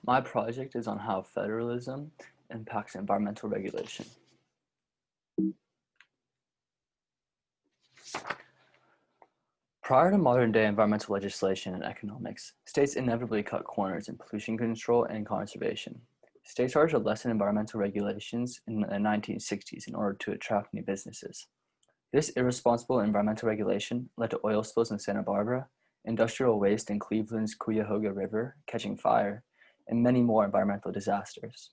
My project is on how federalism impacts environmental regulation. Prior to modern-day environmental legislation and economics, states inevitably cut corners in pollution control and conservation. States started to lessen environmental regulations in the 1960s in order to attract new businesses. This irresponsible environmental regulation led to oil spills in Santa Barbara, industrial waste in Cleveland's Cuyahoga River catching fire, and many more environmental disasters.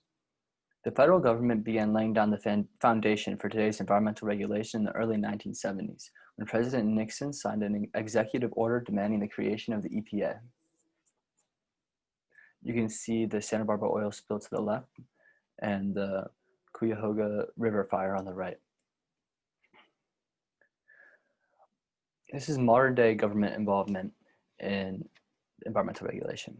The federal government began laying down the foundation for today's environmental regulation in the early 1970s, when President Nixon signed an executive order demanding the creation of the EPA. You can see the Santa Barbara oil spill to the left and the Cuyahoga River fire on the right. This is modern day government involvement in environmental regulation.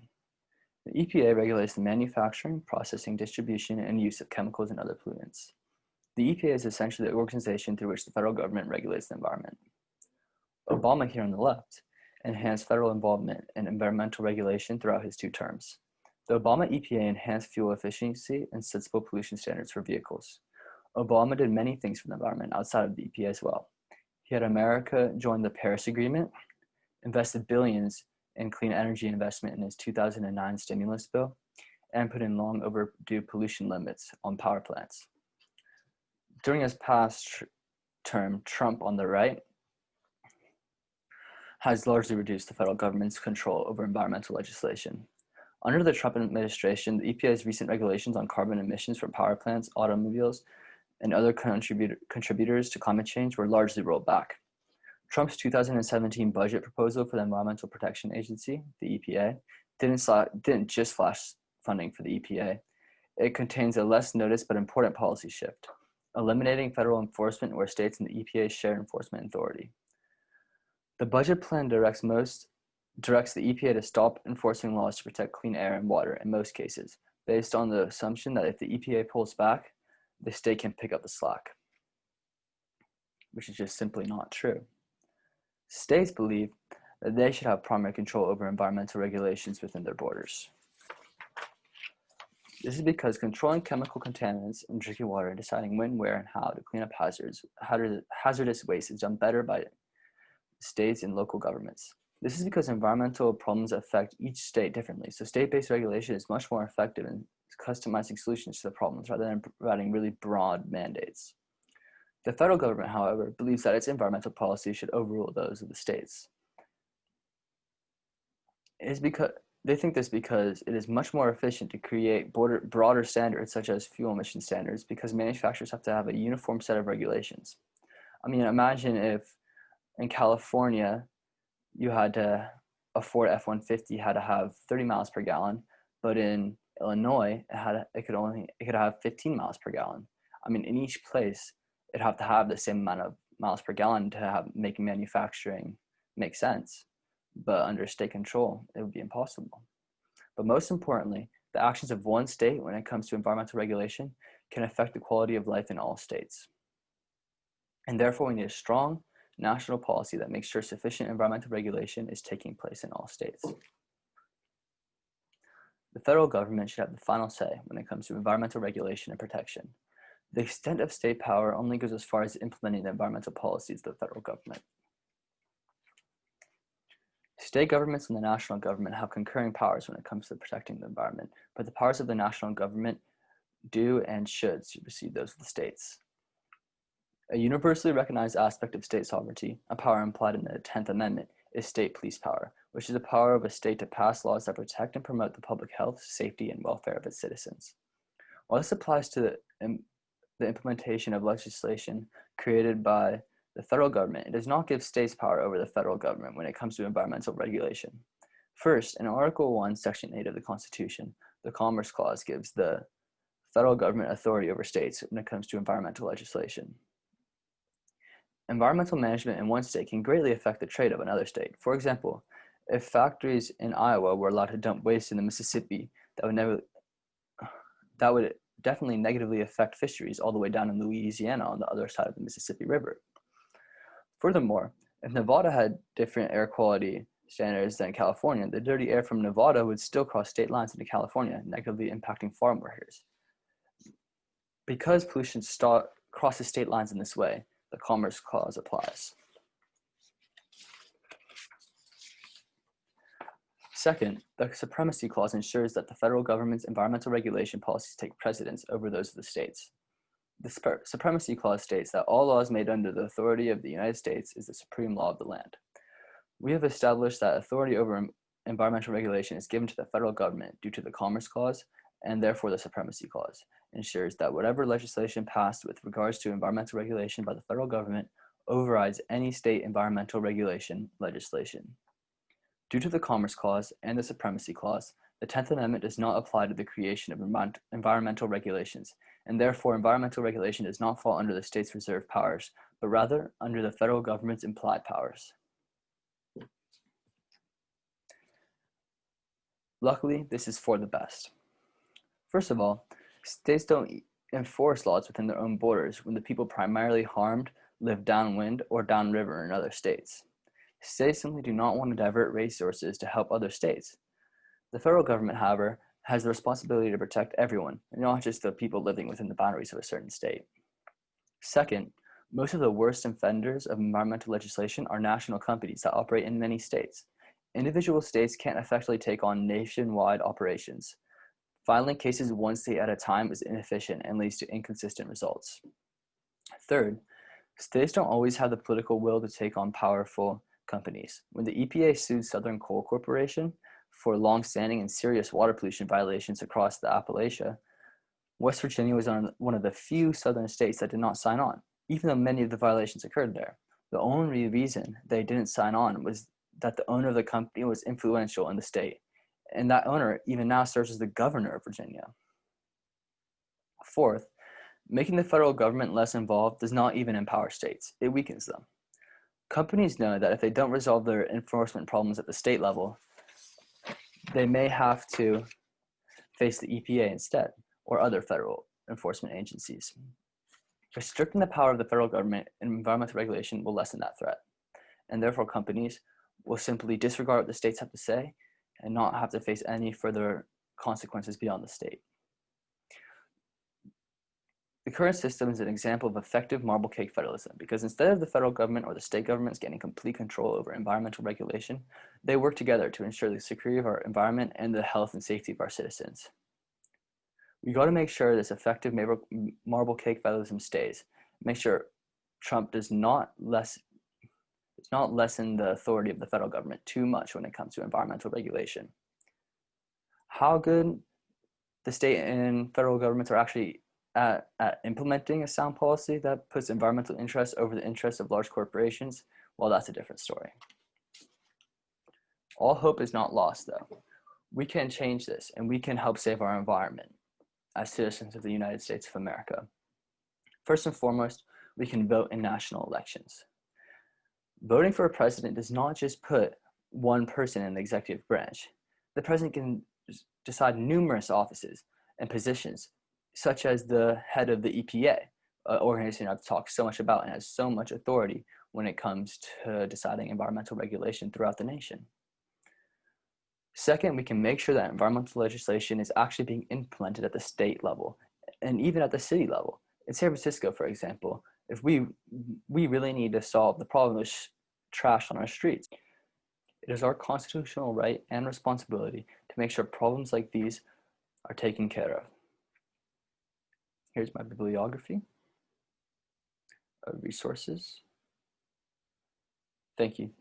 The EPA regulates the manufacturing, processing, distribution, and use of chemicals and other pollutants. The EPA is essentially the organization through which the federal government regulates the environment. Obama, here on the left, enhanced federal involvement in environmental regulation throughout his 2 terms. The Obama EPA enhanced fuel efficiency and sensible pollution standards for vehicles. Obama did many things for the environment outside of the EPA as well. He had America join the Paris Agreement, invested billions in clean energy investment in his 2009 stimulus bill, and put in long overdue pollution limits on power plants. During his past term, Trump on the right has largely reduced the federal government's control over environmental legislation. Under the Trump administration, the EPA's recent regulations on carbon emissions from power plants, automobiles, and other contributors to climate change were largely rolled back. Trump's 2017 budget proposal for the Environmental Protection Agency, the EPA, didn't just slash funding for the EPA. It contains a less noticed but important policy shift, eliminating federal enforcement where states and the EPA share enforcement authority. The budget plan directs the EPA to stop enforcing laws to protect clean air and water in most cases, based on the assumption that if the EPA pulls back, the state can pick up the slack, which is just simply not true. States believe that they should have primary control over environmental regulations within their borders. This is because controlling chemical contaminants in drinking water and deciding when, where, and how to clean up hazardous waste is done better by states and local governments. This is because environmental problems affect each state differently, so state-based regulation is much more effective in customizing solutions to the problems rather than providing really broad mandates. The federal government, however, believes that its environmental policy should overrule those of the states. They think this because it is much more efficient to create broader standards such as fuel emission standards because manufacturers have to have a uniform set of regulations. I mean, imagine if in California you had to, a Ford F-150 had to have 30 miles per gallon, but in Illinois it could have 15 miles per gallon. I mean, in each place it'd have to have the same amount of miles per gallon to make manufacturing make sense. But under state control, it would be impossible. But most importantly, the actions of one state when it comes to environmental regulation can affect the quality of life in all states. And therefore, we need a strong national policy that makes sure sufficient environmental regulation is taking place in all states. The federal government should have the final say when it comes to environmental regulation and protection. The extent of state power only goes as far as implementing the environmental policies of the federal government. State governments and the national government have concurring powers when it comes to protecting the environment, but the powers of the national government do and should supersede those of the states. A universally recognized aspect of state sovereignty, a power implied in the 10th Amendment, is state police power, which is the power of a state to pass laws that protect and promote the public health, safety, and welfare of its citizens. While this applies to the implementation of legislation created by the federal government, it does not give states power over the federal government when it comes to environmental regulation. First, in Article 1, Section 8 of the Constitution, the Commerce Clause gives the federal government authority over states when it comes to environmental legislation. Environmental management in one state can greatly affect the trade of another state. For example, if factories in Iowa were allowed to dump waste in the Mississippi, that would definitely negatively affect fisheries all the way down in Louisiana on the other side of the Mississippi River. Furthermore, if Nevada had different air quality standards than California, the dirty air from Nevada would still cross state lines into California, negatively impacting farm workers. Because pollution crosses state lines in this way, the Commerce Clause applies. Second, the Supremacy Clause ensures that the federal government's environmental regulation policies take precedence over those of the states. The Supremacy Clause states that all laws made under the authority of the United States is the supreme law of the land. We have established that authority over environmental regulation is given to the federal government due to the Commerce Clause, and therefore the Supremacy Clause ensures that whatever legislation passed with regards to environmental regulation by the federal government overrides any state environmental regulation legislation. Due to the Commerce Clause and the Supremacy Clause, the 10th Amendment does not apply to the creation of environmental regulations, and therefore environmental regulation does not fall under the state's reserved powers, but rather under the federal government's implied powers. Luckily, this is for the best. First of all, states don't enforce laws within their own borders when the people primarily harmed live downwind or downriver in other states. States simply do not want to divert resources to help other states. The federal government, however, has the responsibility to protect everyone, and not just the people living within the boundaries of a certain state. Second, most of the worst offenders of environmental legislation are national companies that operate in many states. Individual states can't effectively take on nationwide operations. Filing cases one state at a time is inefficient and leads to inconsistent results. Third, states don't always have the political will to take on powerful companies. When the EPA sued Southern Coal Corporation for long-standing and serious water pollution violations across the Appalachia, West Virginia was one of the few southern states that did not sign on, even though many of the violations occurred there. The only reason they didn't sign on was that the owner of the company was influential in the state, and that owner even now serves as the governor of Virginia. Fourth, making the federal government less involved does not even empower states, it weakens them. Companies know that if they don't resolve their enforcement problems at the state level, they may have to face the EPA instead, or other federal enforcement agencies. Restricting the power of the federal government in environmental regulation will lessen that threat, and therefore companies will simply disregard what the states have to say and not have to face any further consequences beyond the state. The current system is an example of effective marble cake federalism because instead of the federal government or the state governments getting complete control over environmental regulation, they work together to ensure the security of our environment and the health and safety of our citizens. We got to make sure this effective marble cake federalism stays. Make sure Trump does not lessen the authority of the federal government too much when it comes to environmental regulation. How good the state and federal governments are actually at implementing a sound policy that puts environmental interests over the interests of large corporations, well, that's a different story. All hope is not lost, though. We can change this, and we can help save our environment as citizens of the United States of America. First and foremost, we can vote in national elections. Voting for a president does not just put one person in the executive branch. The president can decide numerous offices and positions, such as the head of the EPA, an organization I've talked so much about and has so much authority when it comes to deciding environmental regulation throughout the nation. Second, we can make sure that environmental legislation is actually being implemented at the state level and even at the city level. In San Francisco, for example, if we really need to solve the problem of trash on our streets, it is our constitutional right and responsibility to make sure problems like these are taken care of. Here's my bibliography of resources. Thank you.